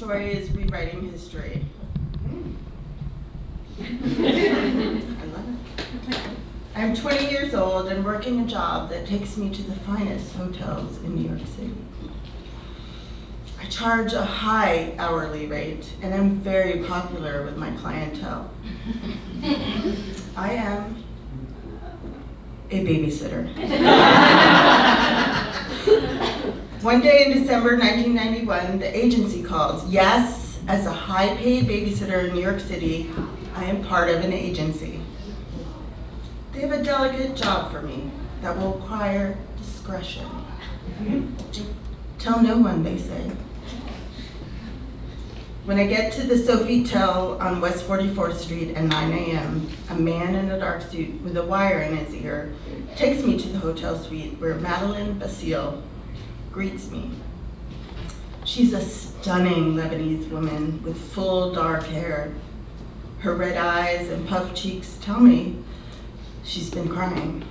story is rewriting history. I love it. I'm 20 years old and working a job that takes me to the finest hotels in New York City. I charge a high hourly rate and I'm very popular with my clientele. I am a babysitter. One day in December 1991, the agency calls. Yes, as a high-paid babysitter in New York City, I am part of an agency. They have a delicate job for me that will require discretion. Tell no one, they say. When I get to the Sofitel on West 44th Street at 9 a.m., a man in a dark suit with a wire in his ear takes me to the hotel suite where Madeline Basile greets me. She's a stunning Lebanese woman with full dark hair. Her red eyes and puffed cheeks tell me she's been crying.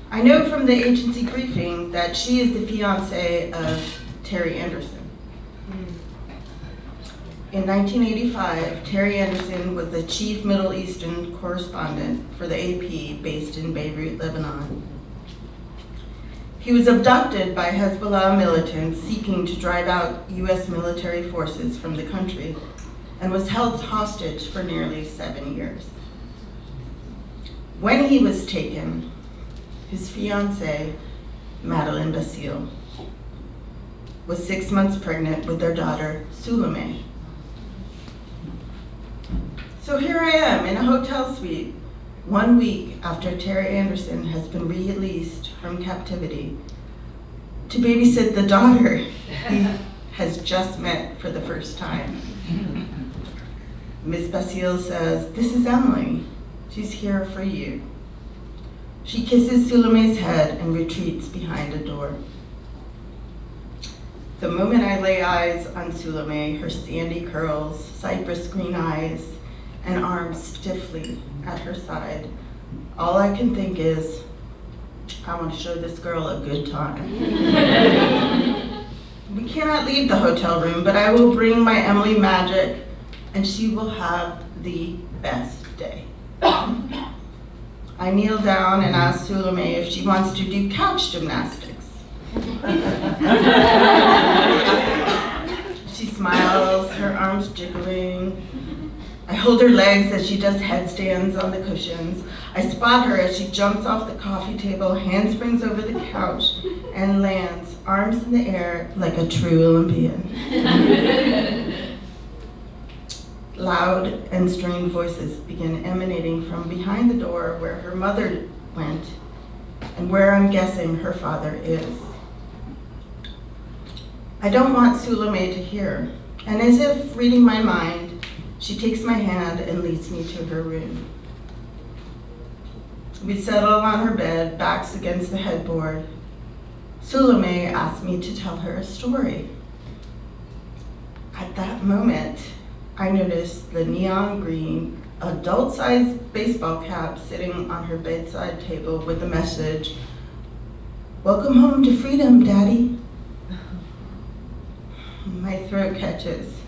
I know from the agency briefing that she is the fiancée of Terry Anderson. In 1985, Terry Anderson was the chief Middle Eastern correspondent for the AP based in Beirut, Lebanon. He was abducted by Hezbollah militants seeking to drive out US military forces from the country and was held hostage for nearly 7 years. When he was taken, his fiancée, Madeline Basile, was 6 months pregnant with their daughter, Souleme. So here I am in a hotel suite 1 week after Terry Anderson has been released from captivity to babysit the daughter he has just met for the first time. Ms. Basile says, "This is Emily. She's here for you." She kisses Souleme's head and retreats behind a door. The moment I lay eyes on Souleme, her sandy curls, cypress green eyes, and arms stiffly at her side, all I can think is, I want to show this girl a good time. We cannot leave the hotel room, but I will bring my Emily magic, and she will have the best day. I kneel down and ask Souleme if she wants to do couch gymnastics. She smiles, her arms jiggling. I hold her legs as she does headstands on the cushions. I spot her as she jumps off the coffee table, handsprings over the couch, and lands, arms in the air, like a true Olympian. Loud and strained voices begin emanating from behind the door where her mother went, and where I'm guessing her father is. I don't want Souleme to hear, and as if reading my mind, she takes my hand and leads me to her room. We settle on her bed, backs against the headboard. Souleme asked me to tell her a story. At that moment, I noticed the neon green, adult-sized baseball cap sitting on her bedside table with the message, "Welcome home to freedom, Daddy." My throat catches.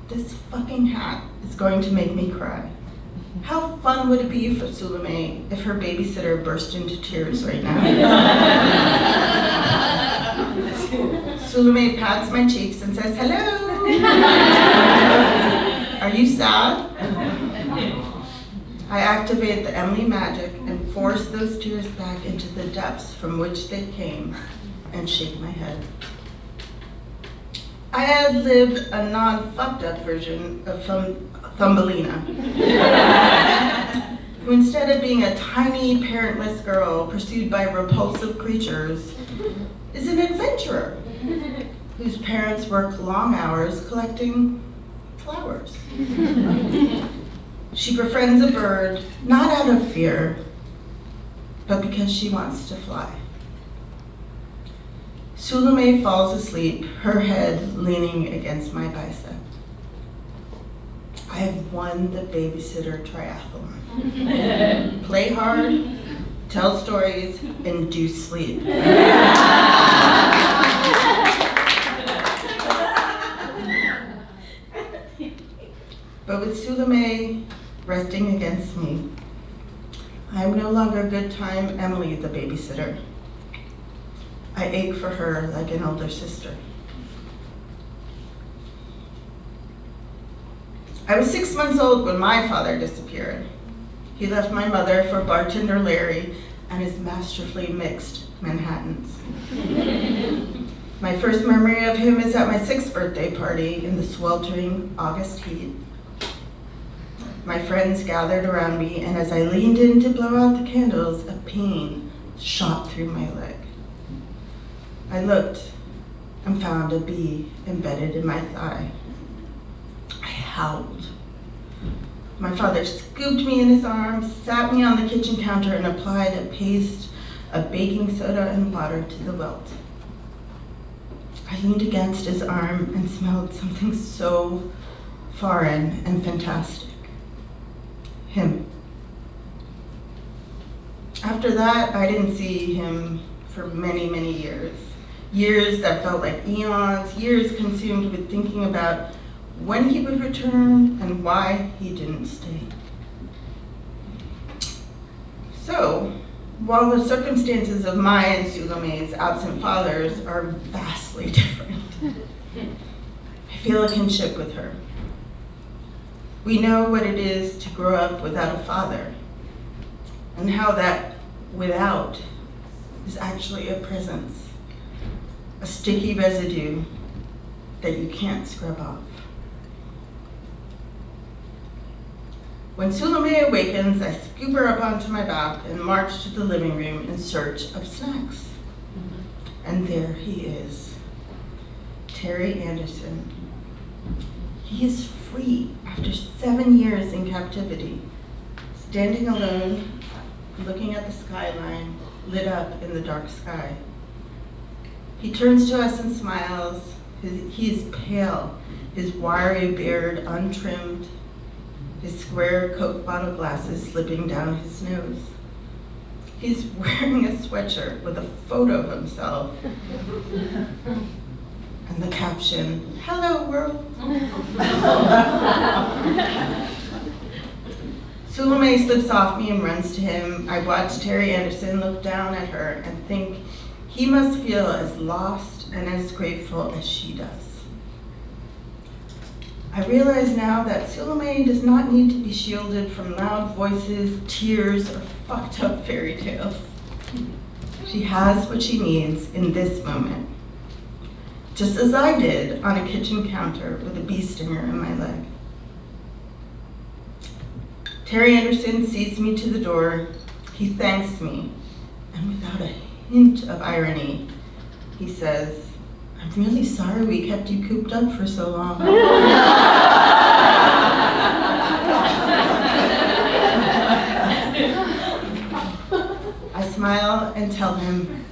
This fucking hat is going to make me cry. How fun would it be for Souleme if her babysitter burst into tears right now? Souleme pats my cheeks and says, "Hello." Are you sad? I activate the Emily magic and force those tears back into the depths from which they came and shake my head. I ad-libbed a non-fucked up version of Thumbelina, who instead of being a tiny parentless girl pursued by repulsive creatures, is an adventurer whose parents work long hours collecting flowers. She befriends a bird, not out of fear, but because she wants to fly. Souleme falls asleep, her head leaning against my bicep. I have won the babysitter triathlon. Play hard, tell stories, induce sleep. resting against me. I am no longer good time Emily, the babysitter. I ache for her like an older sister. I was 6 months old when my father disappeared. He left my mother for bartender Larry and his masterfully mixed Manhattans. My first memory of him is at my 6th birthday party in the sweltering August heat. My friends gathered around me, and as I leaned in to blow out the candles, a pain shot through my leg. I looked and found a bee embedded in my thigh. I howled. My father scooped me in his arms, sat me on the kitchen counter, and applied a paste of baking soda and water to the welt. I leaned against his arm and smelled something so foreign and fantastic. Him. After that, I didn't see him for many, many years. Years that felt like eons, years consumed with thinking about when he would return and why he didn't stay. So, while the circumstances of my and Sulome's absent fathers are vastly different, I feel a kinship with her. We know what it is to grow up without a father, and how that without is actually a presence, a sticky residue that you can't scrub off. When Sulome awakens, I scoop her up onto my back and march to the living room in search of snacks. And there he is, Terry Anderson. He is free after 7 years in captivity, standing alone, looking at the skyline, lit up in the dark sky. He turns to us and smiles. He is pale, his wiry beard untrimmed, his square Coke bottle glasses slipping down his nose. He's wearing a sweatshirt with a photo of himself. And the caption, "Hello world." Sulome slips off me and runs to him. I watch Terry Anderson look down at her and think he must feel as lost and as grateful as she does. I realize now that Sulome does not need to be shielded from loud voices, tears, or fucked up fairy tales. She has what she needs in this moment, just as I did on a kitchen counter with a bee stinger in my leg. Terry Anderson sees me to the door. He thanks me, and without a hint of irony, he says, "I'm really sorry we kept you cooped up for so long." I smile and tell him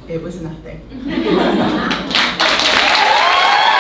it was nothing.